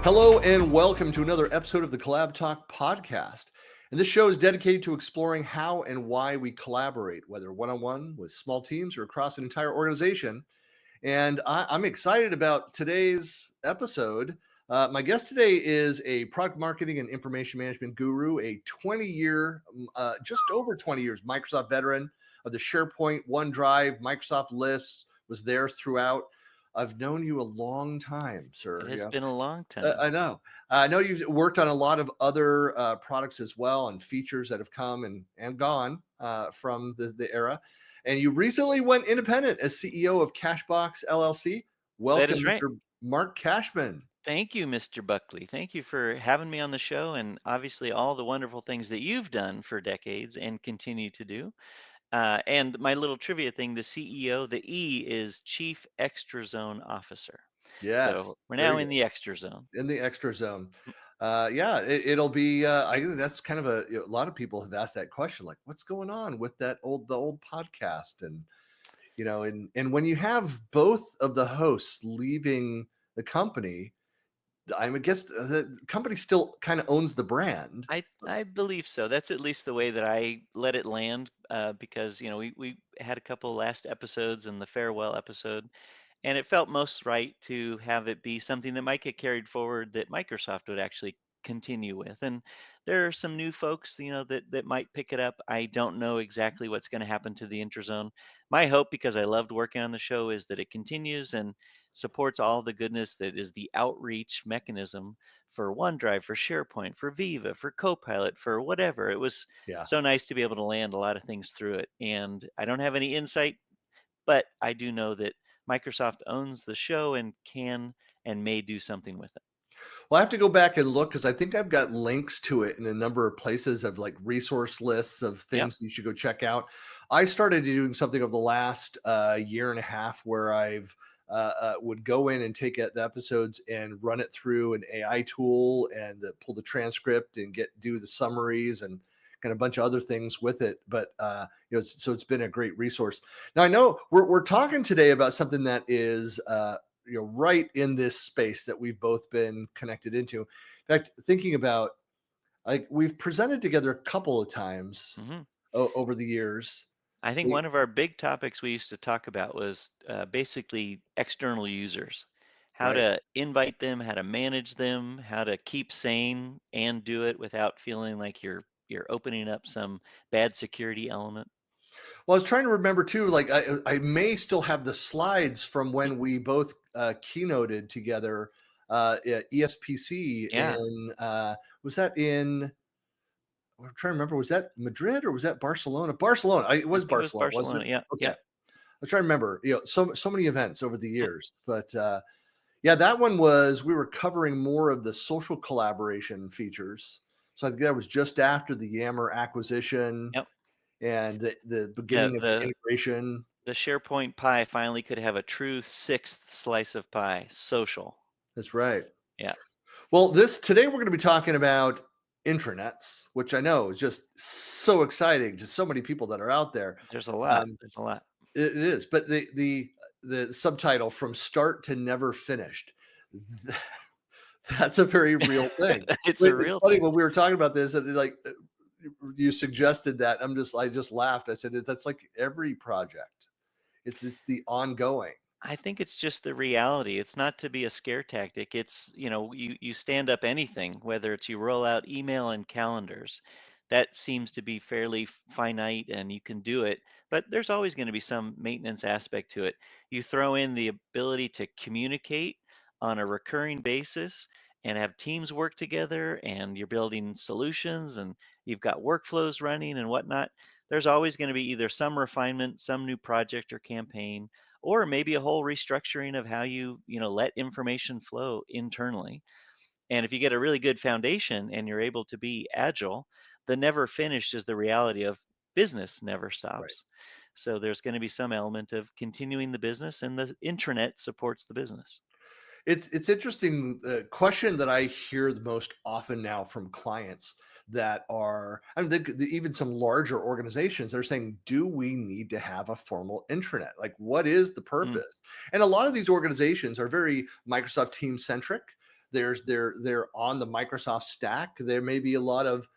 Hello and welcome to another episode of the CollabTalk podcast. And this show is dedicated to exploring how and why we collaborate, whether one-on-one with small teams or across an entire organization. And I'm excited about today's episode. My guest today is a product marketing and information management guru, a 20-year, just over 20 years Microsoft veteran of the SharePoint, OneDrive, Microsoft lists, was there throughout. I've known you a long time, sir. It has Yeah. been a long time. I know. I know you've worked on a lot of other products as well and features that have come and gone from the era. And you recently went independent as CEO of Cashbox LLC. That Welcome, is right. Mr. Mark Kashman. Thank you, Mr. Buckley. Thank you for having me on the show and obviously all the wonderful things that you've done for decades and continue to do. And my little trivia thing, the CEO, the E is Chief Extra Zone Officer. Yes, So we're now very in good. the extra zone. In the extra zone. Yeah, it'll be. I think that's kind of a lot of people have asked that question, like, what's going on with the old podcast, and and when you have both of the hosts leaving the company, I guess the company still kind of owns the brand. I believe so. That's at least the way that I let it land because, we had a couple last episodes and the farewell episode. And it felt most right to have it be something that might get carried forward that Microsoft would actually continue with. And there are some new folks, that might pick it up. I don't know exactly what's going to happen to the Interzone. My hope, because I loved working on the show, is that it continues and supports all the goodness that is the outreach mechanism for OneDrive, for SharePoint, for Viva, for Copilot, for whatever. It was Yeah. so nice to be able to land a lot of things through it. And I don't have any insight, but I do know that Microsoft owns the show and can and may do something with it. Well, I have to go back and look because I think I've got links to it in a number of places of like resource lists of Yep. things you should go check out. I started doing something over the last year and a half where I've would go in and take the episodes and run it through an AI tool and pull the transcript and do the summaries and kind of a bunch of other things with it. But so it's been a great resource. Now I know we're talking today about something that is right in this space that we've both been connected into. In fact, thinking about, like, we've presented together a couple of times hmm over the years. I think We- one of our big topics we used to talk about was basically external users, how right. to invite them, how to manage them, how to keep sane and do it without feeling like you're opening up some bad security element. Well, I was trying to remember too, like I may still have the slides from Mhm. when we both keynoted together at ESPC Yeah, was that in, I'm trying to remember, was that Madrid or was that Barcelona? Barcelona. It I was think it was Barcelona, wasn't Barcelona. it? Yeah, Okay. yeah, I'm trying to remember, so many events over the yeah, years, but yeah, that one was, we were covering more of the social collaboration features. So I think that was just after the Yammer acquisition yep. and the Yeah, beginning of the the integration. the SharePoint pie finally could have a true sixth slice of pie, social. That's right. Yeah, Well, today we're going to be talking about intranets, which I know is just so exciting to so many people that are out there. there's a lot. Um, There's a lot. it is, but the subtitle, "From Start to Never Finished," that's a very real thing. It's But a it's real funny thing. when we were talking about this, and like you suggested that, I just laughed. I said that's like every project. It's the ongoing. I think it's just the reality. It's not to be a scare tactic. It's, you stand up anything, whether it's you roll out email and calendars. That seems to be fairly finite and you can do it, but there's always going to be some maintenance aspect to it. You throw in the ability to communicate on a recurring basis and have teams work together and you're building solutions and you've got workflows running and whatnot. There's always going to be either some refinement, some new project or campaign, or maybe a whole restructuring of how you let information flow internally. And if you get a really good foundation and you're able to be agile, the never finished is the reality of business never Right. stops. So there's going to be some element of continuing the business, and the intranet supports the business. It's interesting. The question that I hear the most often now from clients that are, I mean, even some larger organizations, they're saying, "Do we need to have a formal intranet? Like, what is the Mm, purpose?" And a lot of these organizations are very Microsoft Team centric. they're on the Microsoft stack. There may be a lot of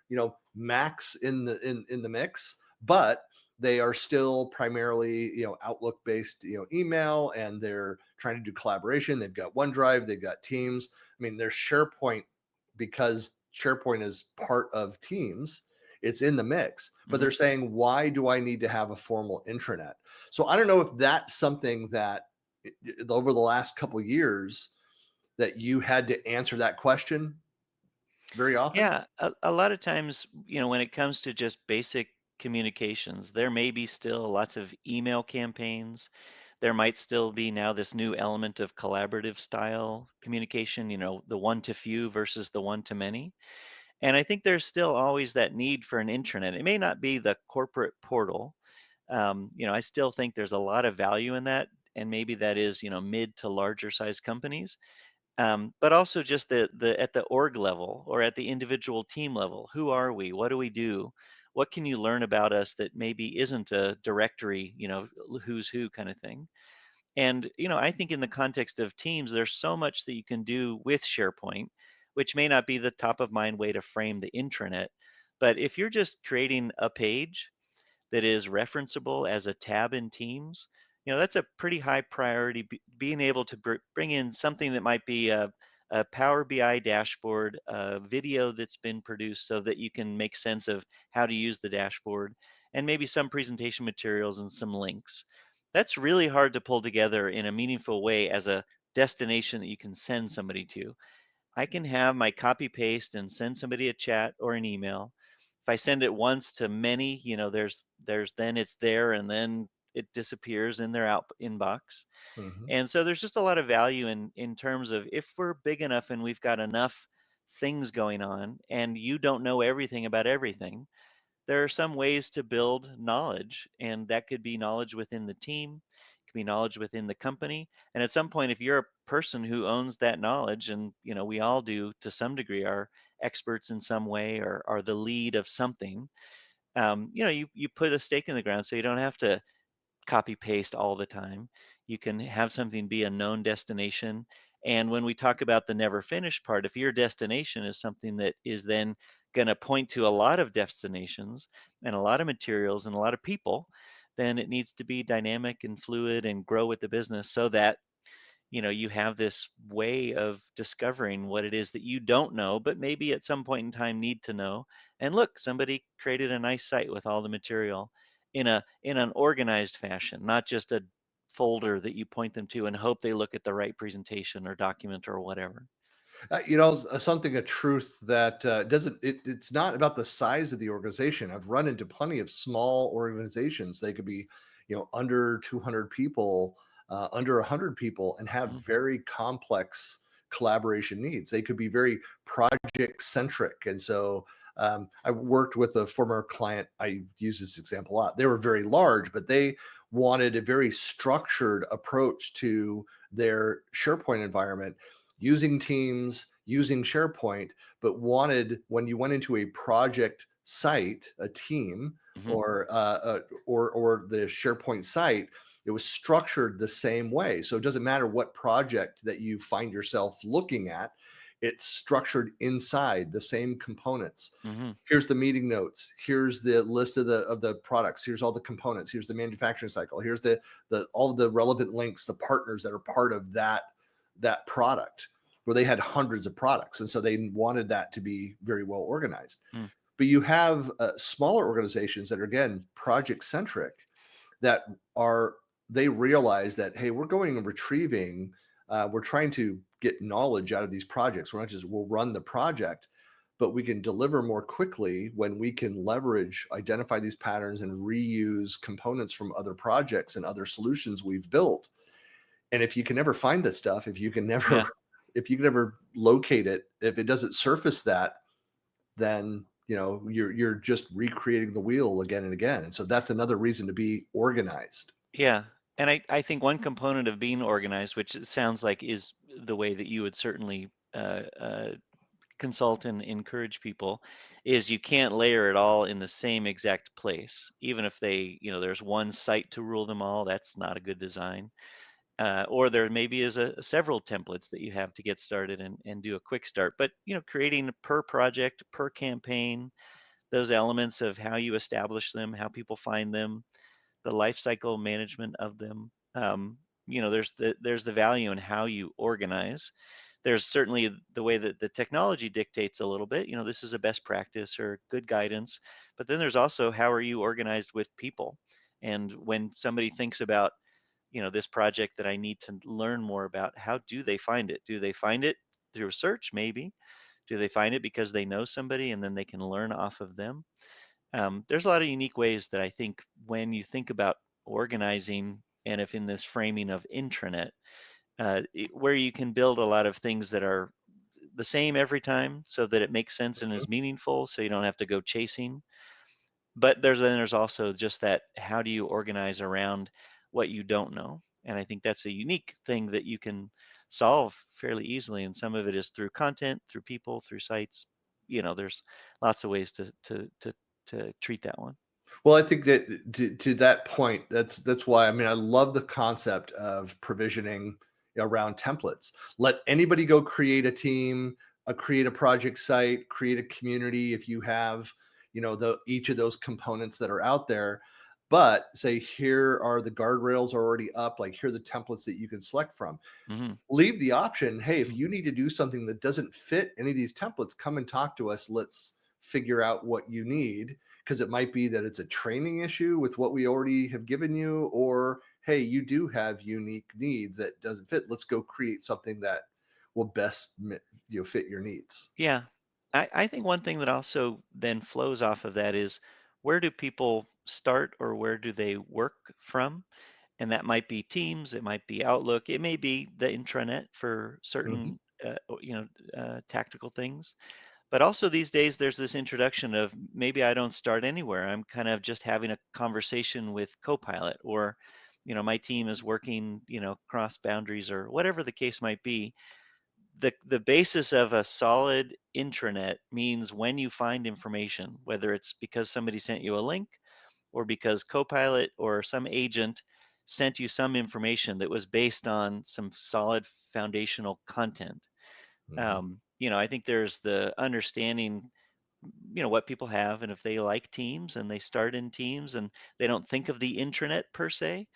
Macs in the mix, but they are still primarily Outlook based email, and they're trying to do collaboration. They've got OneDrive, they've got Teams. I mean, there's SharePoint, because SharePoint is part of Teams. It's in the mix, but they're Hmm. saying, why do I need to have a formal intranet? So I don't know if that's something that over the last couple years that you had to answer that question very often. Yeah, a lot of times, when it comes to just basic communications, there may be still lots of email campaigns. There might still be now this new element of collaborative style communication, the one to few versus the one to many. And I think there's still always that need for an intranet. It may not be the corporate portal. I still think there's a lot of value in that. And maybe that is, mid to larger size companies. But also just the at the org level or at the individual team level. Who are we? What do we do? What can you learn about us that maybe isn't a directory, who's who kind of thing? And I think in the context of teams, there's so much that you can do with SharePoint, which may not be the top of mind way to frame the intranet. But if you're just creating a page that is referenceable as a tab in Teams, that's a pretty high priority. Being able to bring in something that might be a Power BI dashboard, a video that's been produced so that you can make sense of how to use the dashboard, and maybe some presentation materials and some links. That's really hard to pull together in a meaningful way as a destination that you can send somebody to. I can have my copy paste and send somebody a chat or an email. If I send it once to many, there's then it's there and then it disappears in their out inbox. Mhm. And so there's just a lot of value in terms of if we're big enough and we've got enough things going on and you don't know everything about everything, there are some ways to build knowledge, and that could be knowledge within the team, it could be knowledge within the company. And at some point, if you're a person who owns that knowledge, and we all do to some degree, are experts in some way or are the lead of something, you put a stake in the ground so you don't have to copy paste all the time. You can have something be a known destination. And when we talk about the never finished part, if your destination is something that is then going to point to a lot of destinations and a lot of materials and a lot of people, then it needs to be dynamic and fluid and grow with the business so that you have this way of discovering what it is that you don't know, but maybe at some point in time need to know. And look, somebody created a nice site with all the material in an organized fashion, not just a folder that you point them to and hope they look at the right presentation or document or whatever. Something, a truth that it's not about the size of the organization. I've run into plenty of small organizations. They could be, under 200 people, under 100 people, and have Mhm. very complex collaboration needs. They could be very project centric. And so I worked with a former client. I use this example a lot. They were very large, but they wanted a very structured approach to their SharePoint environment, using Teams, using SharePoint, but wanted, when you went into a project site, a team, Mhm. or the SharePoint site, it was structured the same way. So it doesn't matter what project that you find yourself looking at, it's structured inside the same components. Mhm. Here's the meeting notes. Here's the list of the products. Here's all the components. Here's the manufacturing cycle. Here's the all the relevant links, the partners that are part of that product, where they had hundreds of products, and so they wanted that to be very well organized. Mm. But you have smaller organizations that are, again, project centric, that are, they realize that, hey, we're going and retrieving, we're trying to get knowledge out of these projects. We're not just, we'll run the project, but we can deliver more quickly when we can leverage, identify these patterns, and reuse components from other projects and other solutions we've built. And if you can never find this stuff, if you can never Yeah. if you can never locate it, if it doesn't surface that, then you're just recreating the wheel again and again. And so that's another reason to be organized. Yeah. And I think one component of being organized, which it sounds like is the way that you would certainly consult and encourage people, is you can't layer it all in the same exact place. Even if there's one site to rule them all, that's not a good design. or there maybe is several templates that you have to get started and do a quick start. But creating per project, per campaign, those elements of how you establish them, how people find them, the life cycle management of them. There's the value in how you organize. There's certainly the way that the technology dictates a little bit. This is a best practice or good guidance, but then there's also how are you organized with people. And when somebody thinks about this project that I need to learn more about, how do they find it? Do they find it through a search? Maybe. Do they find it because they know somebody and then they can learn off of them? There's a lot of unique ways that I think when you think about organizing, and if in this framing of intranet, where you can build a lot of things that are the same every time so that it makes sense and is meaningful so you don't have to go chasing. But there's also just that, how do you organize around what you don't know? And I think that's a unique thing that you can solve fairly easily. And some of it is through content, through people, through sites. There's lots of ways to treat that one. Well, I think that to that point, that's why I mean I love the concept of provisioning around templates. Let anybody go create a team, create a project site, create a community if you have, the each of those components that are out there. But say here are the guardrails already up, like here are the templates that you can select from. Hmm. Leave the option, hey, if you need to do something that doesn't fit any of these templates, come and talk to us. Let's figure out what you need, because it might be that it's a training issue with what we already have given you, or hey, you do have unique needs that doesn't fit. Let's go create something that will best fit your needs. Yeah. I think one thing that also then flows off of that is, where do people start or where do they work from? And that might be Teams, it might be Outlook, it may be the intranet for Mhm. certain tactical things. But also these days, there's this introduction of, maybe I don't start anywhere. I'm kind of just having a conversation with Copilot, or my team is working cross boundaries, or whatever the case might be. The basis of a solid intranet means, when you find information, whether it's because somebody sent you a link, or because Copilot or some agent sent you some information that was based on some solid foundational content. Mhm. I think there's the understanding, what people have, and if they like Teams and they start in Teams and they don't think of the intranet per se,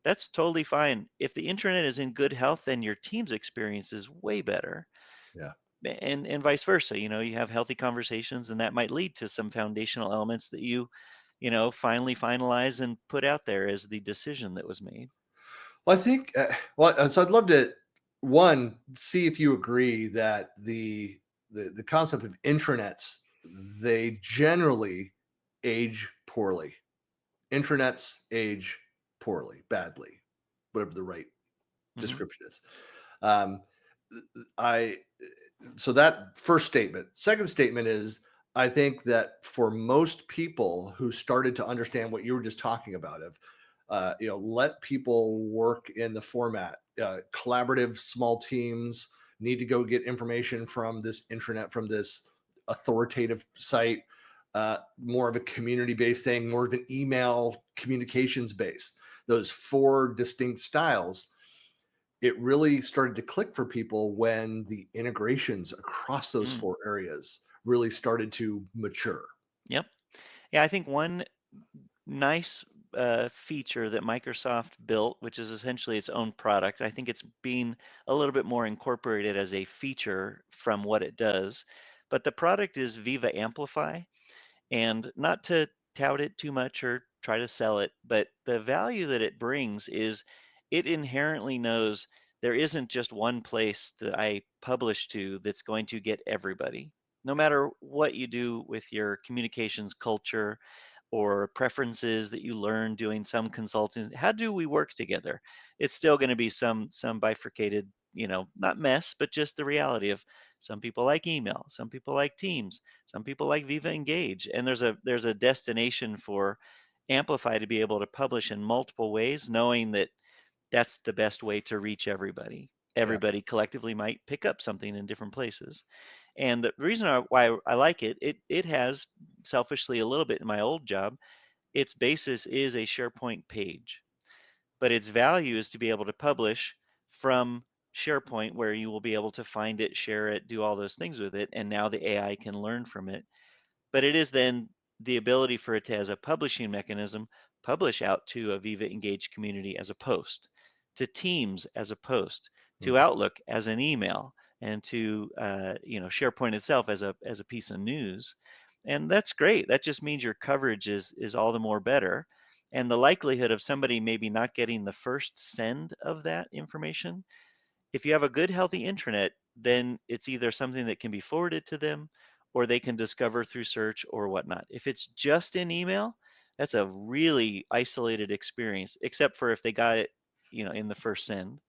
that's totally fine. If the intranet is in good health, then your Teams experience is way better, Yeah. and vice versa. You have healthy conversations, and that might lead to some foundational elements that finally finalize and put out there as the decision that was made. Well, I think, so I'd love to, one, see if you agree that the concept of intranets, they generally age poorly. Intranets age poorly, badly, whatever the right Hmm. description is. Um, I so that first statement. Second statement is, I think that for most people who started to understand what you were just talking about, of let people work in the format, collaborative small teams need to go get information from this intranet, from this authoritative site, more of a community based thing, more of an email communications based, those four distinct styles. It really started to click for people when the integrations across those Mm. four areas really started to mature. Yep. Yeah, I think one nice feature that Microsoft built, which is essentially its own product, I think it's being a little bit more incorporated as a feature from what it does. But the product is Viva Amplify. And not to tout it too much or try to sell it, but the value that it brings is, it inherently knows there isn't just one place that I publish to that's going to get everybody. No matter what you do with your communications culture or preferences that you learn doing some consulting, how do we work together? It's still going to be some bifurcated, not mess, but just the reality of, some people like email, some people like Teams, some people like Viva Engage, and there's a destination for Amplify to be able to publish in multiple ways, knowing that that's the best way to reach everybody. Yeah. Everybody collectively might pick up something in different places. And the reason why I like it has, selfishly, a little bit in my old job, its basis is a SharePoint page. but its value is to be able to publish from SharePoint, where you will be able to find it, share it, do all those things with it, and now the AI can learn from it. But it is then the ability for it to, as a publishing mechanism, publish out to a Viva Engage community as a post, to Teams as a post, to Mhm. Outlook as an email, and to SharePoint itself as a piece of news. And that's great. That just means your coverage is all the more better. And the likelihood of somebody maybe not getting the first send of that information, if you have a good, healthy intranet, then it's either something that can be forwarded to them or they can discover through search or whatnot. If it's just in email, that's a really isolated experience, except for if they got it, in the first send.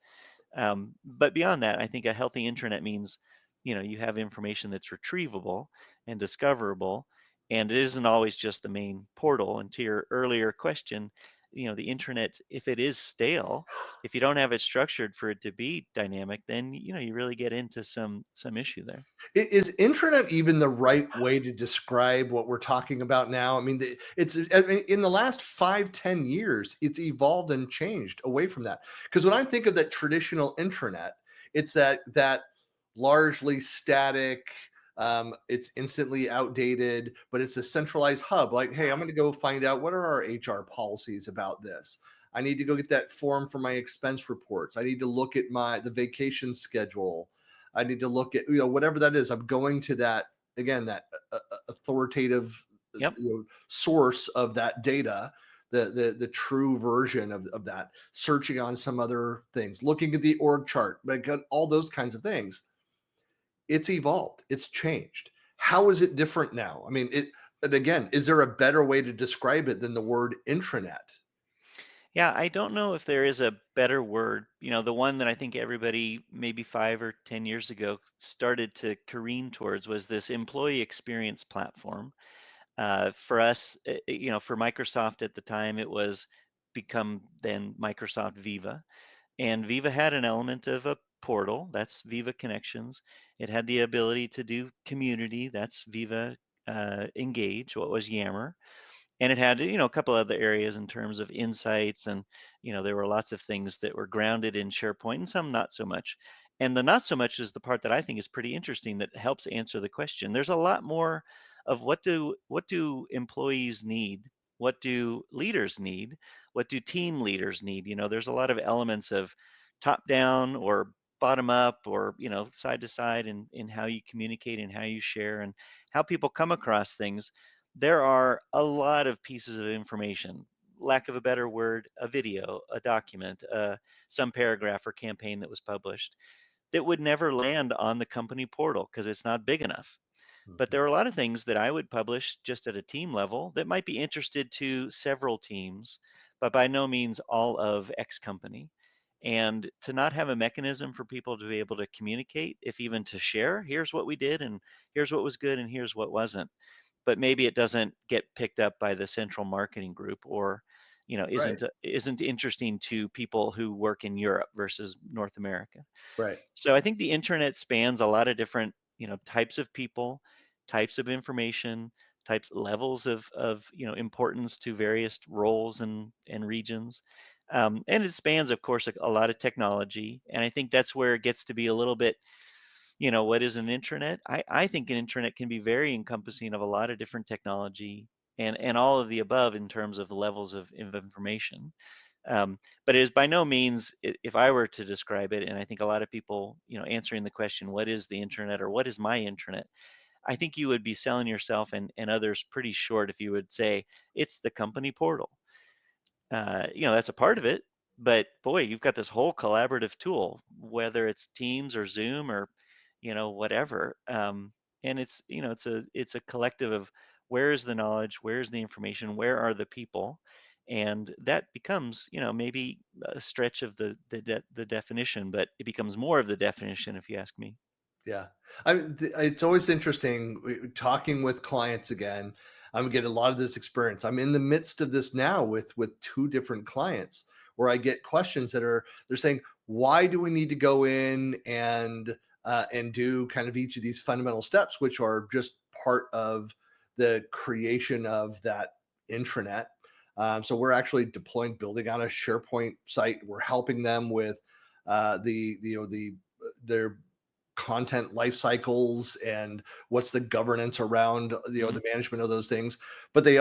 But beyond that, I think a healthy intranet means, you have information that's retrievable and discoverable, and it isn't always just the main portal. And to your earlier question, the intranet, if it is stale, if you don't have it structured for it to be dynamic, then you really get into some issue there. Is intranet even the right way to describe what we're talking about now? I mean, I mean, in the last 5, 10 years, it's evolved and changed away from that. Because when I think of that traditional intranet, it's that largely static. It's instantly outdated, but it's a centralized hub. Like, hey, I'm going to go find out what are our HR policies about this. I need to go get that form for my expense reports. I need to look at the vacation schedule. I need to look at whatever that is. I'm going to that again, that authoritative Yep. source of that data, the true version of that. Searching on some other things, looking at the org chart, like all those kinds of things. It's evolved. It's changed. How is it different now? I mean, and again, is there a better way to describe it than the word intranet? Yeah, I don't know if there is a better word. The one that I think everybody maybe 5 or 10 years ago started to careen towards was this employee experience platform. For us, for Microsoft at the time, it was become then Microsoft Viva. And Viva had an element of a portal, that's Viva Connections. It had the ability to do community, that's Viva Engage, what was Yammer. And it had, a couple other areas in terms of insights, and there were lots of things that were grounded in SharePoint and some not so much. And the not so much is the part that I think is pretty interesting, that helps answer the question. There's a lot more of what do employees need, what do leaders need, what do team leaders need. There's a lot of elements of top down or bottom up, or side to side, in how you communicate and how you share and how people come across things. There are a lot of pieces of information, lack of a better word, a video, a document, some paragraph or campaign that was published, that would never land on the company portal because it's not big enough. But Mhm. there are a lot of things that I would publish just at a team level that might be interested to several teams, but by no means all of X company. And to not have a mechanism for people to be able to communicate, if even to share, here's what we did, and here's what was good, and here's what wasn't, but maybe it doesn't get picked up by the central marketing group, or Right, isn't interesting to people who work in Europe versus North America. right. So I think the internet spans a lot of different types of people, types of information, types levels of importance to various roles and regions. And it spans, of course, a lot of technology, and I think that's where it gets to be a little bit, what is an intranet? I think an intranet can be very encompassing of a lot of different technology and all of the above in terms of the levels of information. But it is by no means, if I were to describe it, and I think a lot of people, answering the question, what is the intranet or what is my intranet? I think you would be selling yourself and others pretty short if you would say it's the company portal. That's a part of it, but boy, you've got this whole collaborative tool, whether it's Teams or Zoom or whatever. And it's a collective of, where is the knowledge, where is the information, where are the people, and that becomes maybe a stretch of the definition, but it becomes more of the definition, if you ask me. Yeah. It's always interesting talking with clients again. I'm getting a lot of this experience. I'm in the midst of this now with two different clients where I get questions they're saying, why do we need to go in and do kind of each of these fundamental steps, which are just part of the creation of that intranet. So we're actually deploying, building out a SharePoint site. We're helping them with their content life cycles and what's the governance around Mhm. the management of those things. But they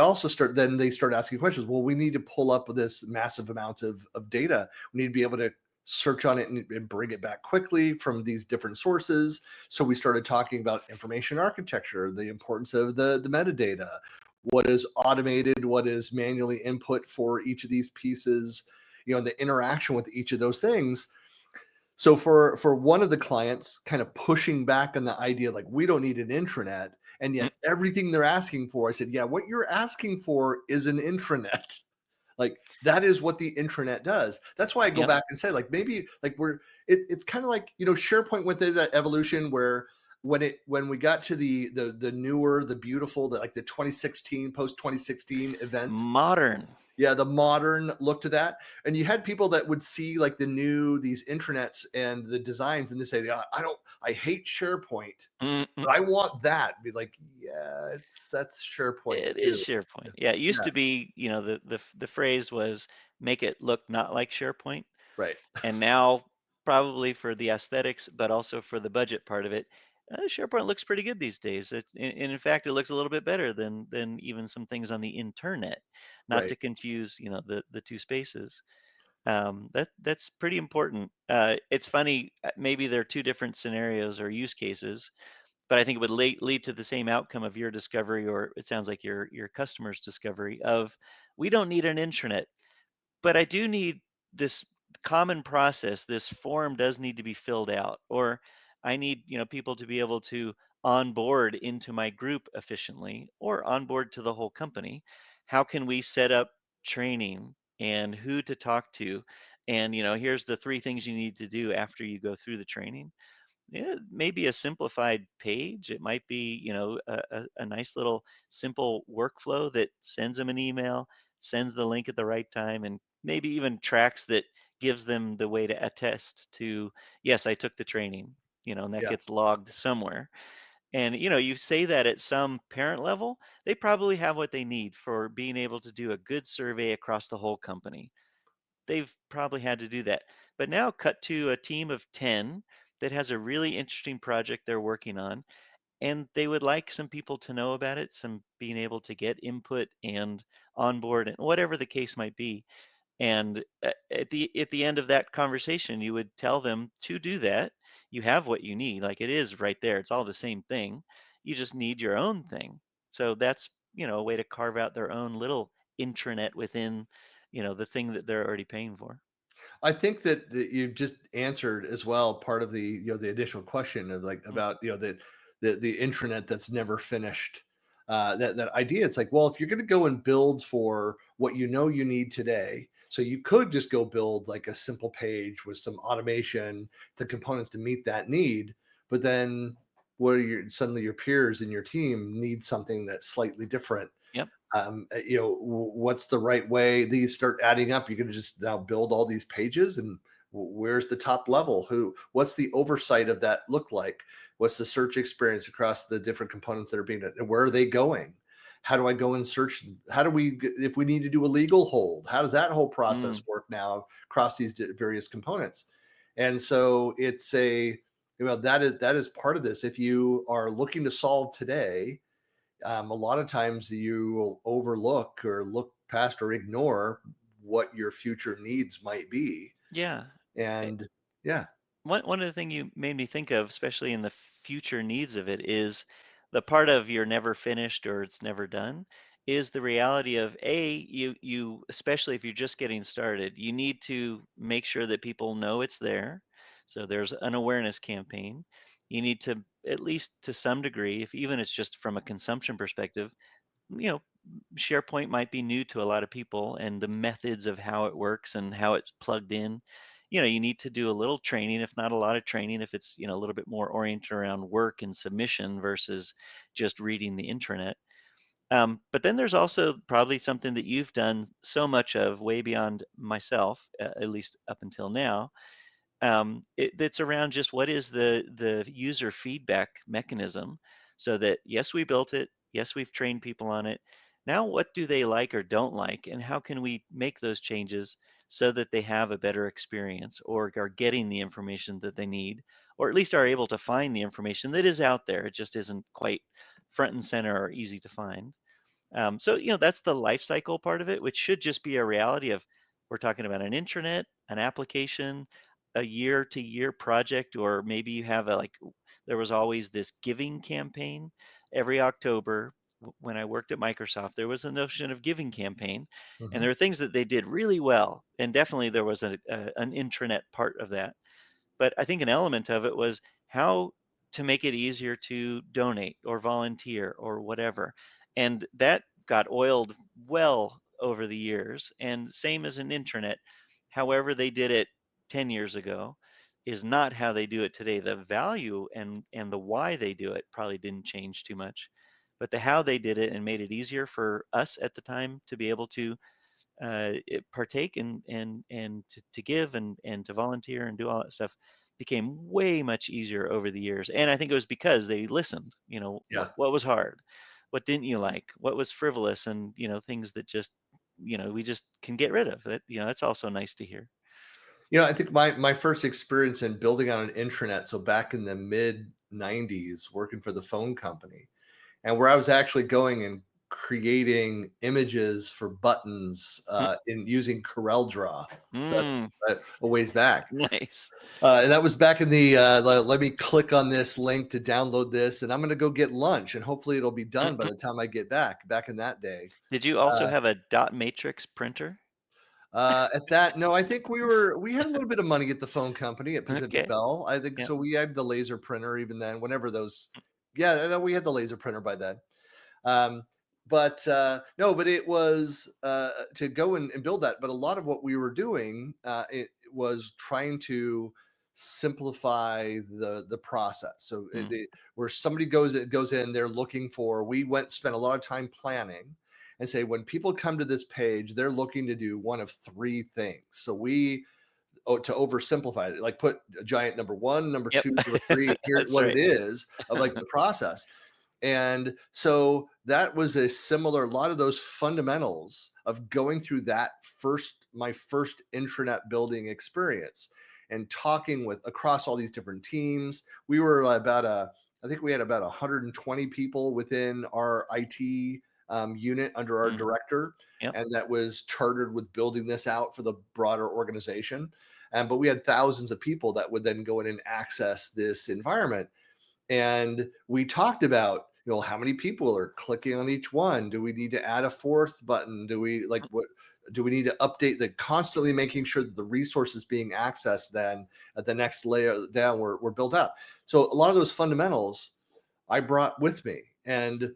start asking questions. Well, we need to pull up this massive amount of data. We need to be able to search on it and bring it back quickly from these different sources. So we started talking about information architecture, the importance of the metadata, what is automated, what is manually input for each of these pieces, the interaction with each of those things. So for one of the clients, kind of pushing back on the idea, like, we don't need an intranet, and Mm. yet everything they're asking for, I said, yeah, what you're asking for is an intranet. Like, that is what the intranet does. That's why I go Yep. back and say, like, maybe like it's kind of like, SharePoint went through that evolution where when we got to the newer, the beautiful, like the 2016, post 2016 event, Modern. yeah, the modern look to that. And you had people that would see like these intranets and the designs, and they say, yeah, I hate SharePoint, Mm. but I want that. Be like, yeah, that's SharePoint It is too. SharePoint. Yeah, it used Yeah, to be, the phrase was make it look not like SharePoint. right, And now, probably for the aesthetics, but also for the budget part of it, SharePoint looks pretty good these days. And in fact, it looks a little bit better than even some things on the Internet. Not right. to confuse, the two spaces. That's pretty important. It's funny. Maybe there are two different scenarios or use cases, but I think it would lead to the same outcome of your discovery, or it sounds like your customer's discovery of we don't need an intranet, but I do need this common process. This form does need to be filled out, or I need, people to be able to onboard into my group efficiently or onboard to the whole company. How can we set up training and who to talk to? And, here's the three things you need to do after you go through the training. Yeah, maybe a simplified page. It might be, a nice little simple workflow that sends them an email, sends the link at the right time, and maybe even tracks that gives them the way to attest to, yes, I took the training, and that Yeah. gets logged somewhere. And, you say that at some parent level, they probably have what they need for being able to do a good survey across the whole company. They've probably had to do that. But now cut to a team of 10 that has a really interesting project they're working on, and they would like some people to know about it, some being able to get input and onboard and whatever the case might be. And at the end of that conversation, you would tell them to do that. You have what you need. Like, it is right there. It's all the same thing. You just need your own thing. So that's, a way to carve out their own little intranet within, the thing that they're already paying for. I think that you just answered as well part of the additional question of, like, Mm. about the intranet that's never finished. That idea. It's like, well, if you're going to go and build for what you need today, so you could just go build like a simple page with some automation, the components to meet that need. But then, suddenly your peers in your team need something that's slightly different. Yep. What's the right way? These start adding up. You're going to just now build all these pages, and where's the top level? What's the oversight of that look like? What's the search experience across the different components that are being done? And where are they going? How do I go and search? How do if we need to do a legal hold, how does that whole Mm. process work now across these various components? And so that is part of this. If you are looking to solve today, a lot of times you will overlook or look past or ignore what your future needs might be. Yeah. Eh, And yeah, one of the thing you made me think of, especially in the future needs of it, is the part of you're never finished or it's never done, is the reality of you especially if you're just getting started, you need to make sure that people know it's there. So there's an awareness campaign. You need to, at least to some degree, if even it's just from a consumption perspective, you know, SharePoint might be new to a lot of people, and the methods of how it works and how it's plugged in. You need to do a little training, if not a lot of training, if it's, a little bit more oriented around work and submission versus just reading the intranet. But then there's also probably something that you've done so much of way beyond myself, at least up until now. It's around just what is the user feedback mechanism, so that yes, we built it, yes, we've trained people on it, Now, what do they like or don't like, and how can we make those changes so that they have a better experience or are getting the information that they need, or at least are able to find the information that is out there? It just isn't quite front and center or easy to find. So, that's the life cycle part of it, which should just be a reality of we're talking about an intranet, an application, a year to year project, or maybe you have there was always this giving campaign every October. When I worked at Microsoft, there was a notion of giving campaign, and Mhm. there were things that they did really well. And definitely there was an intranet part of that. But I think an element of it was how to make it easier to donate or volunteer or whatever. And that got oiled well over the years. And same as an intranet, however they did it 10 years ago is not how they do it today. The value and the why they do it probably didn't change too much. But the how they did it and made it easier for us at the time to be able to partake and to give and to volunteer and do all that stuff became way much easier over the years. And I think it was because they listened. Yeah. What was hard, what didn't you like, what was frivolous, and things that just we just can get rid of. That that's also nice to hear. I think my first experience in building on an intranet, so back in the mid '90s, working for the phone company, and where I was actually going and creating images for buttons in using CorelDRAW. So that's Mm, a ways back. nice. And that was back in the let me click on this link to download this, and I'm going to go get lunch, and hopefully it'll be done by the time I get back. Back in that day, Did you also uh, have a dot matrix printer? at that, no, I think we had a little bit of money at the phone company at Pacific Okay. Bell. I think Yeah. so. We had the laser printer even then. Whenever those, yeah, no, we had the laser printer by then. Um, but no, but it was to go and build that. But a lot of what we were doing, it was trying to simplify the process. So Mm, where somebody goes in, they're looking for. We went spent a lot of time planning and say when people come to this page, they're looking to do one of three things. So we to oversimplify it, like put a giant number one, number yep. two, number three. Here's That's what right. it is of like the process. And so that was a similar, a lot of those fundamentals of going through my first intranet building experience and talking with across all these different teams. We were I think we had about 120 people within our IT unit under our Mm, director, yep. and that was chartered with building this out for the broader organization. But we had thousands of people that would then go in and access this environment, and we talked about how many people are clicking on each one. Do we need to add a fourth button? Do we like what do we need to update the constantly making sure that the resources being accessed then at the next layer down were built out. So a lot of those fundamentals I brought with me. And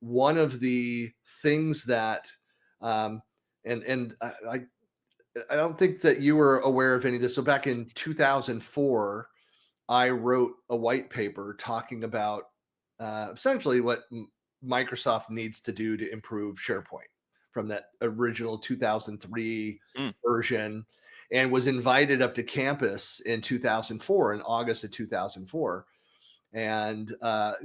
one of the things that um and I don't think that you were aware of any of this. So back in 2004, I wrote a white paper talking about essentially what Microsoft needs to do to improve SharePoint from that original 2003 Mm, version, and was invited up to campus in 2004, in August of 2004, and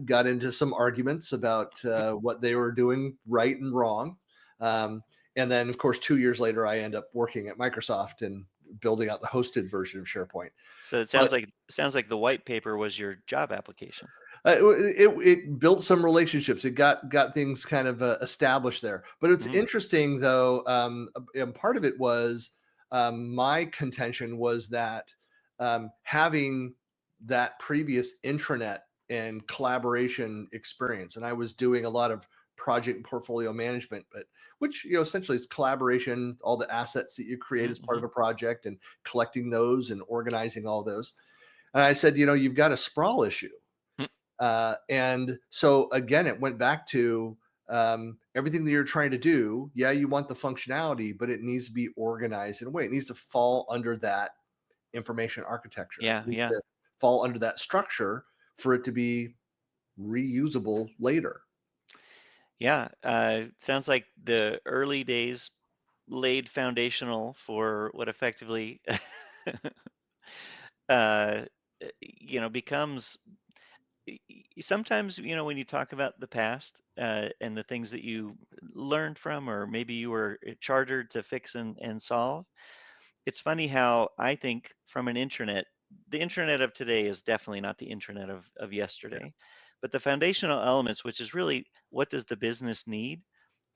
got into some arguments about what they were doing right and wrong. Um, and then, of course, 2 years later, I end up working at Microsoft and building out the hosted version of SharePoint. so it But sounds like the white paper was your job application. it built some relationships. It got things kind of established there. But it's Mm, interesting though. And part of it was my contention was that having that previous intranet and collaboration experience, and I was doing a lot of project and portfolio management, but which essentially is collaboration, all the assets that you create as part of mhm, a project and collecting those and organizing all those. And I said, you've got a sprawl issue, mm. and so again, it went back to everything that you're trying to do. Yeah, you want the functionality, but it needs to be organized in a way. It needs to fall under that information architecture. Yeah, It needs yeah, to fall under that structure for it to be reusable later. yeah. Sounds like the early days laid foundational for what effectively, uh, becomes sometimes when you talk about the past and the things that you learned from, or maybe you were chartered to fix and solve. It's funny how I think from an intranet, the intranet of today is definitely not the intranet of Yeah. yesterday. But the foundational elements, which is really what does the business need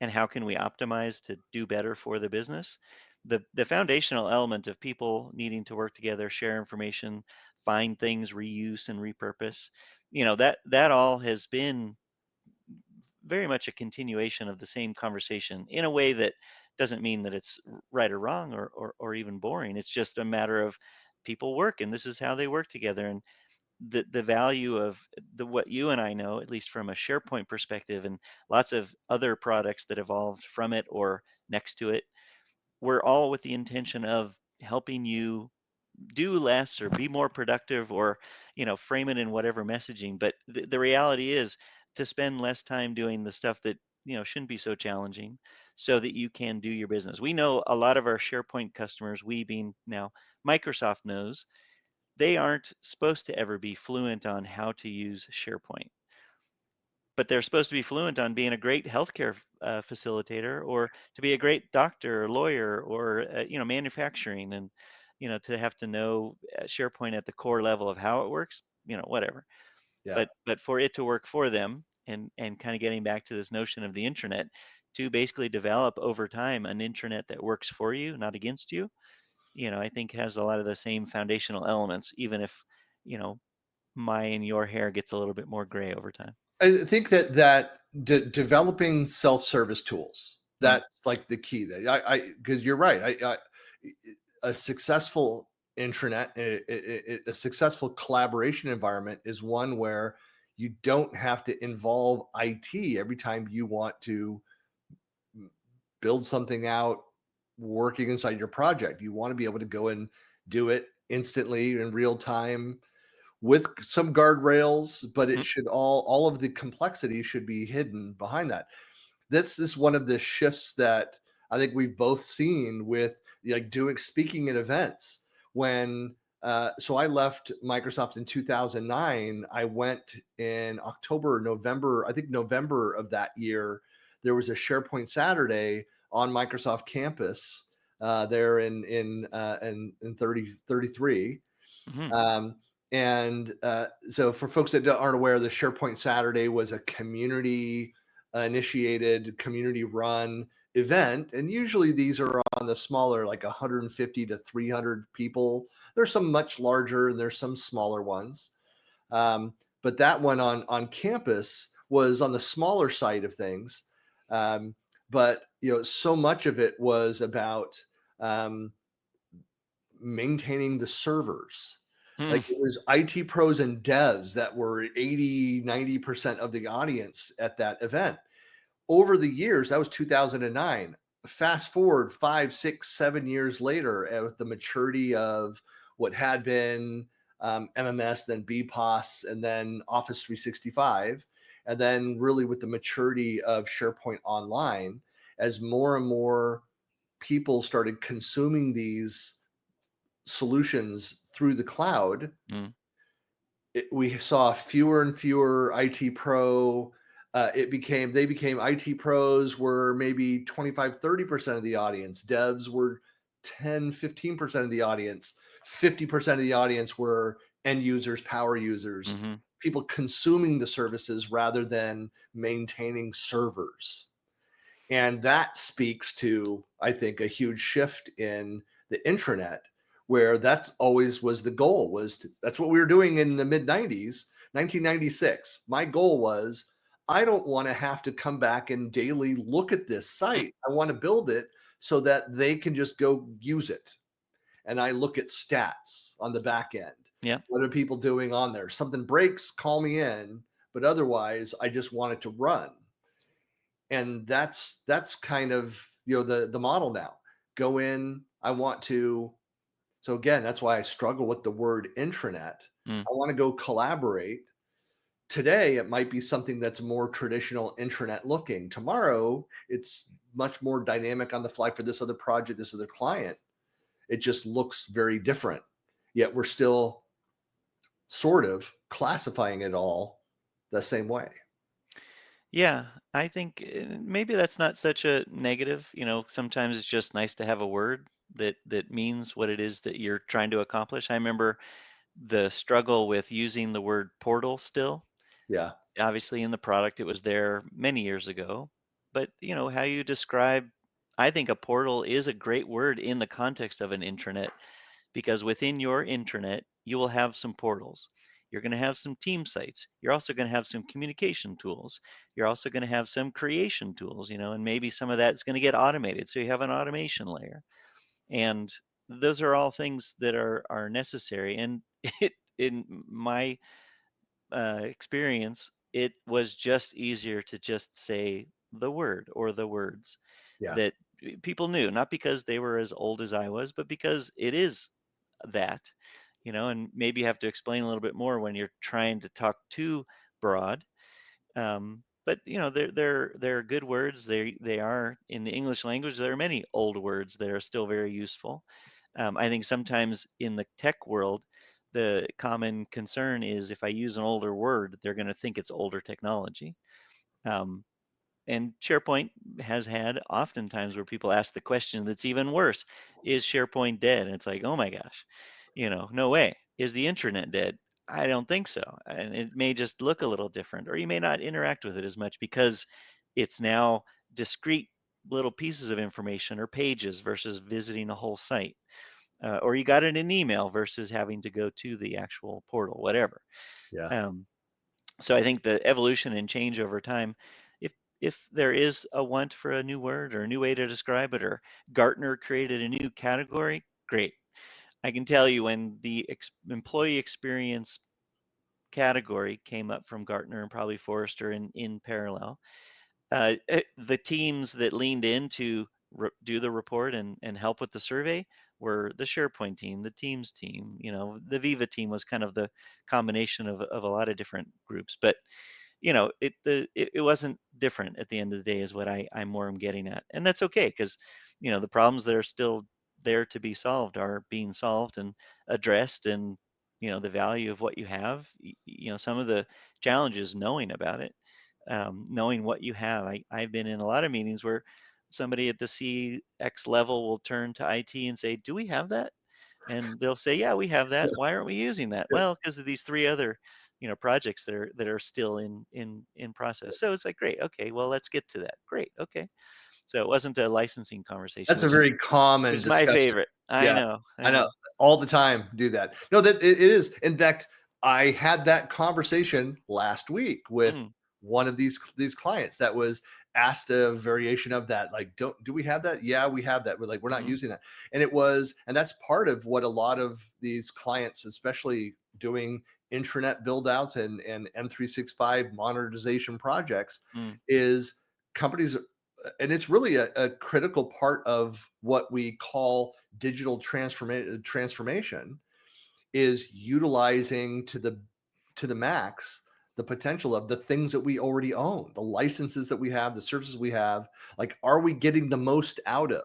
and how can we optimize to do better for the business? The foundational element of people needing to work together, share information, find things, reuse and repurpose, that all has been very much a continuation of the same conversation in a way that doesn't mean that it's right or wrong or even boring. It's just a matter of people work and this is how they work together. And the value of what you and I know, at least from a SharePoint perspective, and lots of other products that evolved from it or next to it, we're all with the intention of helping you do less or be more productive, or frame it in whatever messaging. But the reality is to spend less time doing the stuff that shouldn't be so challenging, so that you can do your business. We know a lot of our SharePoint customers, we being now Microsoft, knows they aren't supposed to ever be fluent on how to use SharePoint, but they're supposed to be fluent on being a great healthcare facilitator, or to be a great doctor or lawyer, or manufacturing, and to have to know SharePoint at the core level of how it works, whatever. Yeah. But for it to work for them, and kind of getting back to this notion of the intranet, to basically develop over time an intranet that works for you, not against you, I think has a lot of the same foundational elements, even if you know my and your hair gets a little bit more gray over time. I think that developing self-service tools, Mm, that's like the key there. Because you're right. A successful intranet, a successful collaboration environment is one where you don't have to involve IT every time you want to build something out working inside your project. You want to be able to go and do it instantly in real time with some guardrails, but mm, it should all of the complexity should be hidden behind that. This is one of the shifts that I think we've both seen with like doing speaking at events. When so I left Microsoft in 2009. I went in October, November, I think November of that year. There was a SharePoint Saturday on Microsoft campus there in 33. mhm, Um, and so, for folks that aren't aware, the SharePoint Saturday was a community initiated, community run event. And usually these are on the smaller, like 150 to 300 people. There's some much larger and there's some smaller ones. But that one on campus was on the smaller side of things. Um, but so much of it was about um, maintaining the servers. mm, Like it was IT pros and devs that were 80-90% of the audience at that event. Over the years, that was 2009. Fast forward 5, 6, 7 years later, with the maturity of what had been MMS, then BPOS, and then Office 365, and then really with the maturity of SharePoint Online, as more and more people started consuming these solutions through the cloud, mm, we saw fewer and fewer IT pro. They became IT pros were maybe 25-30% of the audience. Devs were 10-15% of the audience. 50% of the audience were end users, power users, mhm. people consuming the services rather than maintaining servers. And that speaks to, I think, a huge shift in the intranet, where that's always was the goal. That's what we were doing in the mid 90s, 1996. My goal was, I don't want to have to come back and daily look at this Mm, site. I want to build it so that they can just go use it. And I look at stats on the back end. yeah. What are people doing on there? Something breaks, call me in. But otherwise, I just want it to run. And that's kind of the model now. Go in, I want to. So again, that's why I struggle with the word intranet. Mm, I want to go collaborate. Today it might be something that's more traditional intranet looking. Tomorrow it's much more dynamic on the fly for this other project, this other client. It just looks very different, yet we're still sort of classifying it all the same way. Yeah, I think maybe that's not such a negative. Sometimes it's just nice to have a word that means what it is that you're trying to accomplish. I remember the struggle with using the word portal still. Yeah. Obviously, in the product, it was there many years ago. But how you describe, I think a portal is a great word in the context of an intranet, because within your intranet, you will have some portals. You're going to have some team sites. You're also going to have some communication tools. You're also going to have some creation tools, and maybe some of that's going to get automated. So you have an automation layer. And those are all things that are necessary. And in my experience, it was just easier to just say the word or the words Yeah. that people knew, not because they were as old as I was, but because it is that, and maybe you have to explain a little bit more when you're trying to talk too broad. But they're good words. They are in the English language. There are many old words that are still very useful. I think sometimes in the tech world, the common concern is if I use an older word, they're going to think it's older technology. Um, and SharePoint has had oftentimes where people ask the question that's even worse: is SharePoint dead? And it's like, oh my gosh, no way. Is the internet dead? I don't think so. And it may just look a little different, or you may not interact with it as much because it's now discrete little pieces of information or pages versus visiting a whole site. Or you got it in email versus having to go to the actual portal, whatever. Yeah. Um, so I think the evolution and change over time, if there is a want for a new word or a new way to describe it, or Gartner created a new category, great. I can tell you when the employee experience category came up from Gartner and probably Forrester in parallel, the teams that leaned in to do the report and help with the survey were the SharePoint team, the Teams team. The Viva team was kind of the combination of a lot of different groups. But it wasn't different at the end of the day, is what I'm more am getting at. And that's okay, because the problems that are still there to be solved are being solved and addressed. And the value of what you have, some of the challenges knowing about it, knowing what you have. I've been in a lot of meetings where somebody at the CX level will turn to IT and say, do we have that? And they'll say, yeah, we have that. Why aren't we using that? Well, because of these three other projects that are still in process. So it's like, great, okay, well, let's get to that. Great, okay. So it wasn't a licensing conversation, That's a which is very common my discussion. favorite. I Yeah, know, I I know. know. All the time do that. No, that it is. In fact, I had that conversation last week with Mm, one of these clients that was asked a variation of that. Like, don't do we have that? Yeah, we have that. We're like, we're not hmm using that. And that's part of what a lot of these clients, especially doing intranet build outs and M365 monetization projects, mm, is companies, and it's really a critical part of what we call digital transformation, is utilizing to the max the potential of the things that we already own, the licenses that we have, the services we have. Like, are we getting the most out of?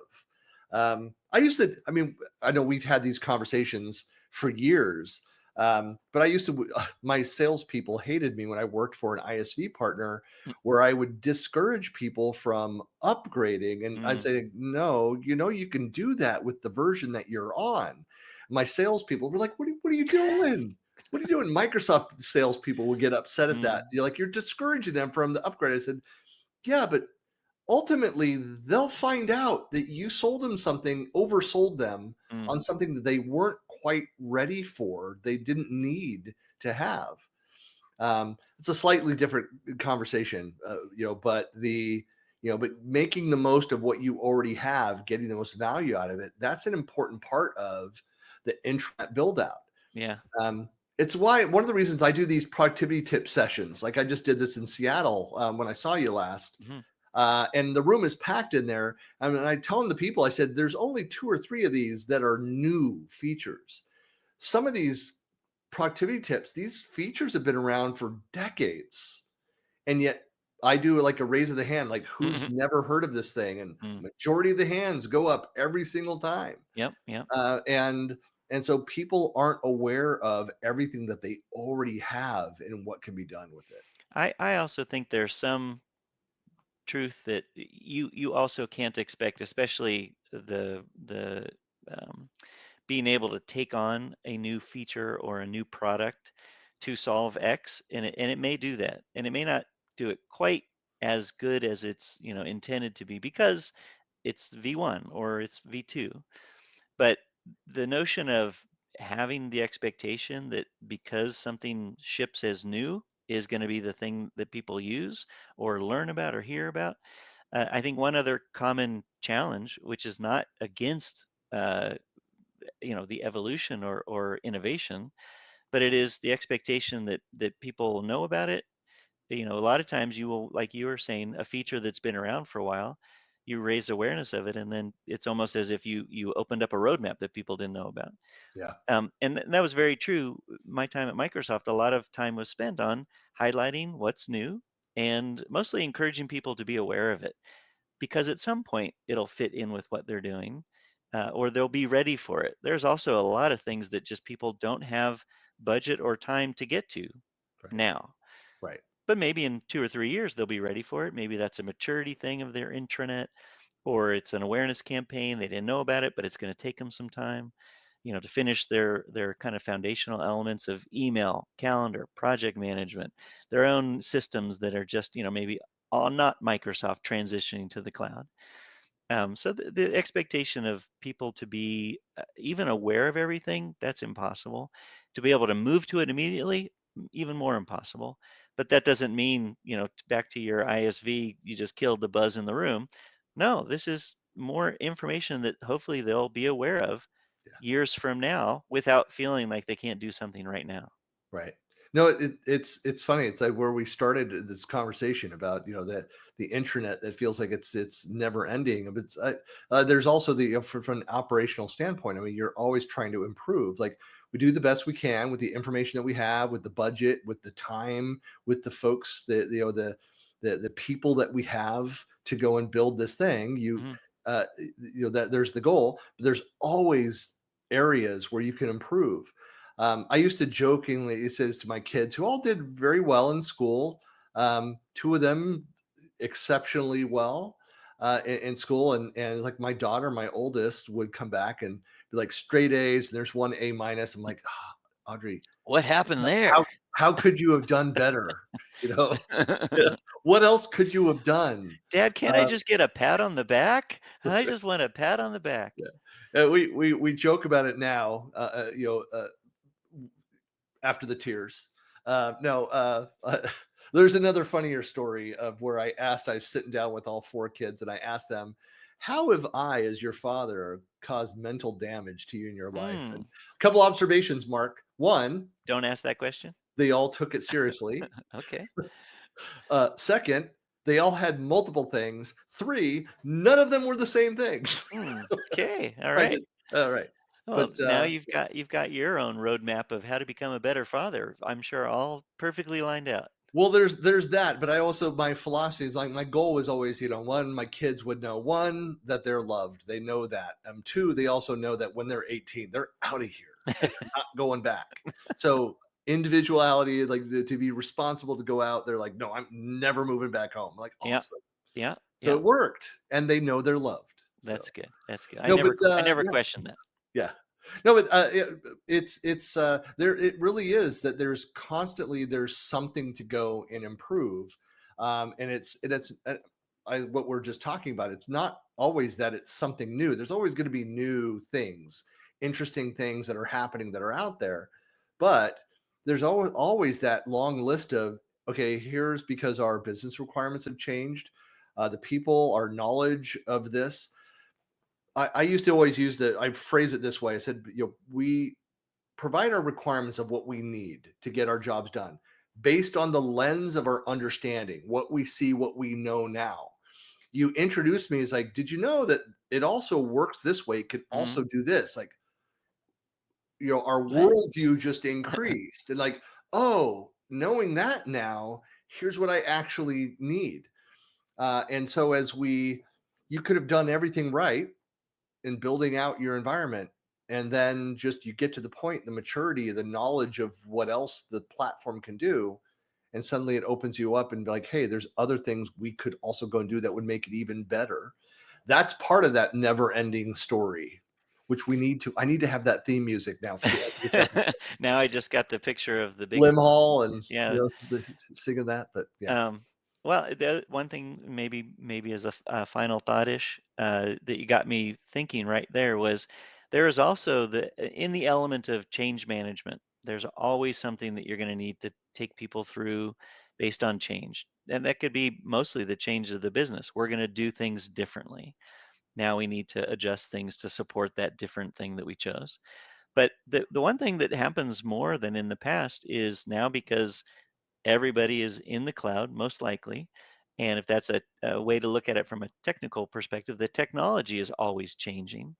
I mean, I know we've had these conversations for years, but I used to, my salespeople hated me when I worked for an ISV partner mm, where I would discourage people from upgrading. And I'd mm, say, no, you can do that with the version that you're on. My salespeople were like, what are you doing? What are you doing? Microsoft salespeople would get upset at that. mm, You're discouraging them from the upgrade. I said, yeah, but ultimately they'll find out that you sold them something, oversold them mm. on something that they weren't quite ready for, they didn't need to have. It's a slightly different conversation, but making the most of what you already have, getting the most value out of it, that's an important part of the intranet build out. Yeah. Um, it's why one of the reasons I do these productivity tip sessions, like I just did this in Seattle when I saw you last, hmm and the room is packed in there. And I tell the people, I said, there's only two or three of these that are new features. Some of these productivity tips, these features have been around for decades. And yet I do like a raise of the hand, like who's hmm never heard of this thing? And mm. majority of the hands go up every single time. Yep. Yep. Uh, and and so people aren't aware of everything that they already have and what can be done with it. I also think there's some. truth that you also can't expect, especially the um, being able to take on a new feature or a new product to solve X, and it may do that, and it may not do it quite as good as it's intended to be because it's V1 or it's V2. But the notion of having the expectation that because something ships as new is going to be the thing that people use or learn about or hear about. I think one other common challenge, which is not against the evolution or innovation, but it is the expectation that people know about it. A lot of times you will, like you were saying, a feature that's been around for a while, you raise awareness of it, and then it's almost as if you opened up a roadmap that people didn't know about. Yeah. And that was very true. My time at Microsoft, a lot of time was spent on highlighting what's new and mostly encouraging people to be aware of it because at some point it'll fit in with what they're doing, or they'll be ready for it. There's also a lot of things that just people don't have budget or time to get to Right. now. Right. But maybe in 2 or 3 years they'll be ready for it. Maybe that's a maturity thing of their intranet, or it's an awareness campaign. They didn't know about it, but it's going to take them some time, to finish their kind of foundational elements of email, calendar, project management, their own systems that are just, maybe all not Microsoft transitioning to the cloud. So the expectation of people to be even aware of everything, that's impossible. To be able to move to it immediately, even more impossible. But that doesn't mean, back to your ISV, you just killed the buzz in the room. No, this is more information that hopefully they'll be aware of Yeah. years from now without feeling like they can't do something right now. Right. No, it's funny. It's like where we started this conversation about that the intranet that feels like it's never ending. But there's also from an operational standpoint. I mean, you're always trying to improve. Like we do the best we can with the information that we have, with the budget, with the time, with the folks that the people that we have to go and build this thing. Mhm. That there's the goal, but there's always areas where you can improve. I used to jokingly says to my kids who all did very well in school, two of them exceptionally well in school, and like my daughter, my oldest, would come back and be like straight A's, and there's one A minus. I'm like, Audrey, What happened how there? how could you have done better? You know, Yeah. What else could you have done? Dad, can't I Uh, just get a pat on the back? that's I just want a pat on the back. right. Yeah. We joke about it now. After the tears. No, there's another funnier story of where I was sitting down with all four kids and I asked them, how have I, as your father, caused mental damage to you in your life? And Mm. a couple observations, Mark. One, Don't ask that question. they all took it seriously. Okay. Second, they all had multiple things. Three, none of them were the same things. Okay. All I right. did. All right. Well, But now you've got your own roadmap of how to become a better father. I'm sure all perfectly lined out. Well, there's that, but I also my philosophy is like my goal was always, one, my kids would know one that they're loved, they know that. Two, they also know that when they're 18, they're out of here and they're not going back. So individuality, like to be responsible to go out, they're like, no, I'm never moving back home. I'm like, Yeah. awesome. Yeah. So Yeah. it worked, and they know they're loved. So That's good. That's good. I no, but never I never yeah, questioned that. yeah. No, but it's there. It really is that there's something to go and improve, and it's what we're just talking about. It's not always that it's something new. There's always going to be new things, interesting things that are happening that are out there, but there's always that long list of okay. Here's because our business requirements have changed. The people, our knowledge of this. I used to always I phrase it this way. I said, we provide our requirements of what we need to get our jobs done based on the lens of our understanding, what we see, what we know now. You introduced me as like, did you know that it also works this way? It can Mhm. also do this. Like, our What? worldview just increased. And like, oh, knowing that now, here's what I actually need. And so you could have done everything right in building out your environment, and then just you get to the point, the maturity, the knowledge of what else the platform can do, and suddenly it opens you up and be like, hey, there's other things we could also go and do that would make it even better. That's part of that never ending story, which I need to have that theme music now for the end of this episode. Now I just got the picture of the big, Lim Hall and yeah. singing that, but yeah. Um, well, the one thing maybe as a final thought-ish that you got me thinking right there was there is also in the element of change management, there's always something that you're going to need to take people through based on change. And that could be mostly the change of the business. We're going to do things differently. Now we need to adjust things to support that different thing that we chose. But the one thing that happens more than in the past is now, because everybody is in the cloud, most likely. And if that's a way to look at it from a technical perspective, the technology is always changing.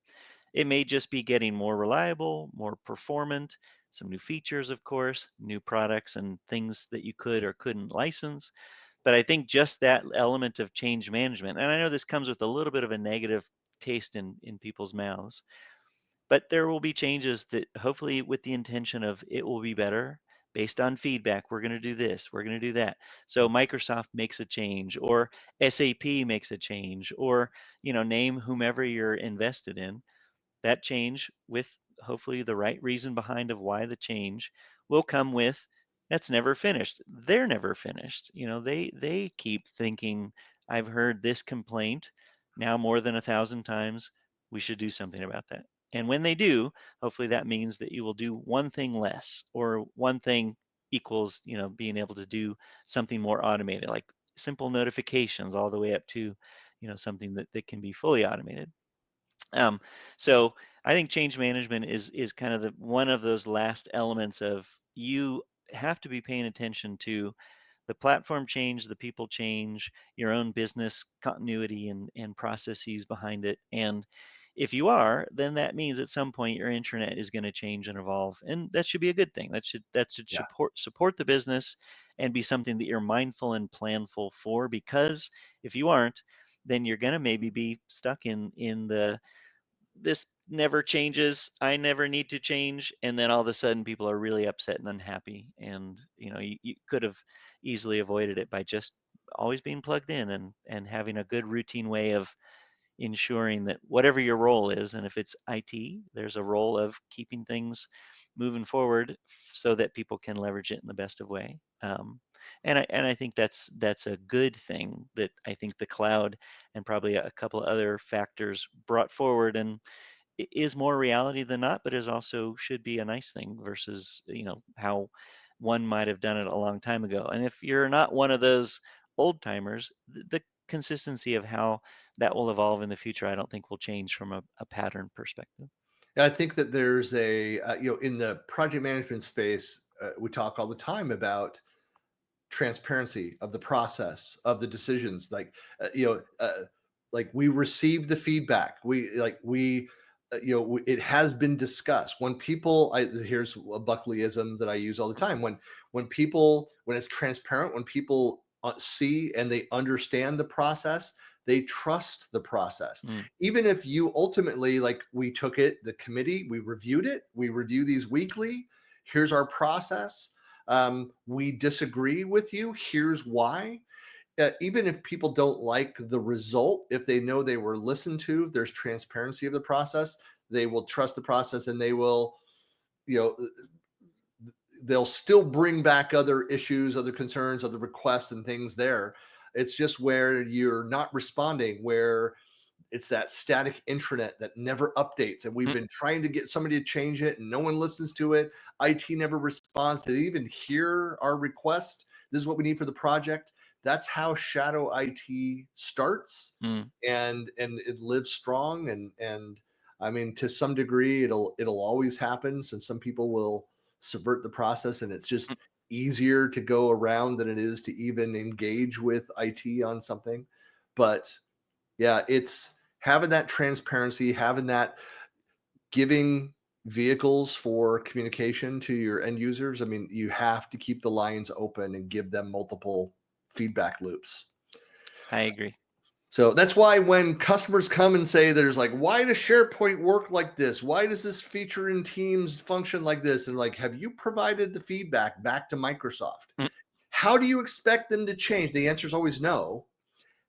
It may just be getting more reliable, more performant, some new features, of course, new products and things that you could or couldn't license. But I think just that element of change management, and I know this comes with a little bit of a negative taste in people's mouths, but there will be changes that hopefully with the intention of it will be better based on feedback. We're going to do this, we're going to do that. So Microsoft makes a change, or SAP makes a change, or name whomever you're invested in. That change, with hopefully the right reason behind of why the change, will come with, that's never finished. They're never finished. They keep thinking, I've heard this complaint now more than 1,000 times. We should do something about that. And when they do, hopefully that means that you will do one thing less, or one thing equals, being able to do something more automated, like simple notifications, all the way up to, something that can be fully automated. Um, so I think change management is kind of one of those last elements of, you have to be paying attention to the platform change, the people change, your own business continuity and processes behind it. And if you are, then that means at some point your intranet is going to change and evolve, and that should be a good thing. That should Yeah. support the business and be something that you're mindful and planful for. Because if you aren't, then you're going to maybe be stuck in the, this never changes, I never need to change, and then all of a sudden people are really upset and unhappy. And you could have easily avoided it by just always being plugged in and having a good routine way of ensuring that whatever your role is, and if it's IT, there's a role of keeping things moving forward so that people can leverage it in the best of way. And I think that's a good thing that I think the cloud and probably a couple of other factors brought forward, and is more reality than not, but is also should be a nice thing versus how one might have done it a long time ago. And if you're not one of those old timers, the consistency of how that will evolve in the future, I don't think will change from a pattern perspective. And I think that there's in the project management space, we talk all the time about transparency of the process of the decisions. Like we receive the feedback. It has been discussed. When people, here's a Buckleyism that I use all the time. When it's transparent, when people see and they understand the process, they trust the process. Even if you ultimately, like, we took it, the committee, we reviewed it, we review these weekly. Here's our process. We disagree with you. Here's why. Even if people don't like the result, if they know they were listened to, if there's transparency of the process, they will trust the process, and they will, they'll still bring back other issues, other concerns, other requests and things there. It's just where you're not responding, where it's that static intranet that never updates. And we've been trying to get somebody to change it and no one listens to it. IT never responds to even hear our request. This is what we need for the project. That's how shadow IT starts. And it lives strong. And I mean, to some degree, it'll always happen. So some people will subvert the process, and it's just easier to go around than it is to even engage with IT on something. But yeah, it's having that transparency, having that, giving vehicles for communication to your end users. I mean, you have to keep the lines open and give them multiple feedback loops. I agree. So that's why when customers come and say, there's like, why does SharePoint work like this? Why does this feature in Teams function like this? And like, have you provided the feedback back to Microsoft? How do you expect them to change? The answer is always no.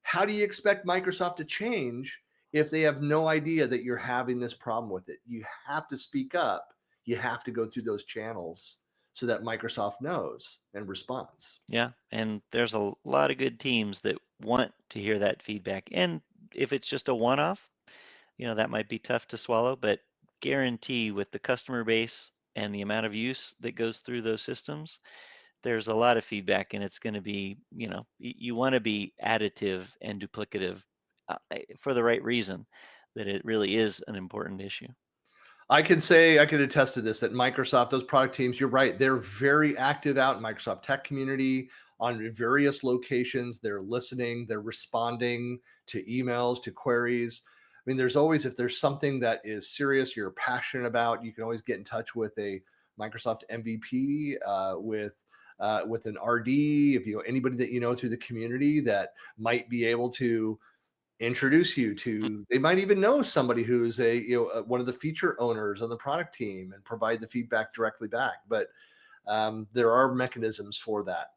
How do you expect Microsoft to change if they have no idea that you're having this problem with it? You have to speak up. You have to go through those channels so that Microsoft knows and responds. Yeah, and there's a lot of good teams that want to hear that feedback. And if it's just a one-off, that might be tough to swallow, but guarantee with the customer base and the amount of use that goes through those systems, there's a lot of feedback, and it's going to be, you want to be additive and duplicative for the right reason, that it really is an important issue. I can attest to this, that Microsoft, those product teams, you're right. They're very active out in Microsoft tech community on various locations. They're listening, they're responding to emails, to queries. I mean, there's always, if there's something that is serious, you're passionate about, you can always get in touch with a Microsoft MVP, with an RD, if anybody that through the community that might be able to introduce you to. They might even know somebody who's one of the feature owners on the product team and provide the feedback directly back. But there are mechanisms for that.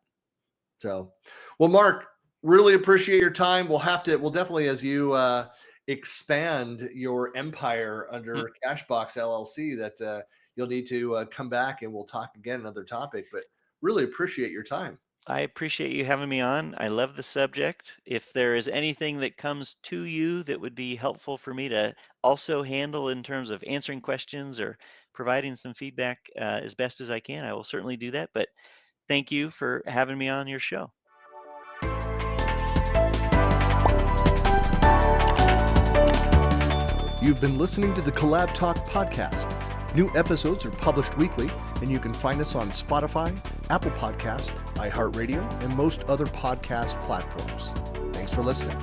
So, well, Mark, really appreciate your time. We'll definitely, as you expand your empire under Cashbox LLC, that you'll need to come back and we'll talk again another topic. But really appreciate your time. I appreciate you having me on. I love the subject. If there is anything that comes to you that would be helpful for me to also handle in terms of answering questions or providing some feedback as best as I can, I will certainly do that. But thank you for having me on your show. You've been listening to the CollabTalk podcast. New episodes are published weekly, and you can find us on Spotify, Apple Podcast, iHeartRadio, and most other podcast platforms. Thanks for listening.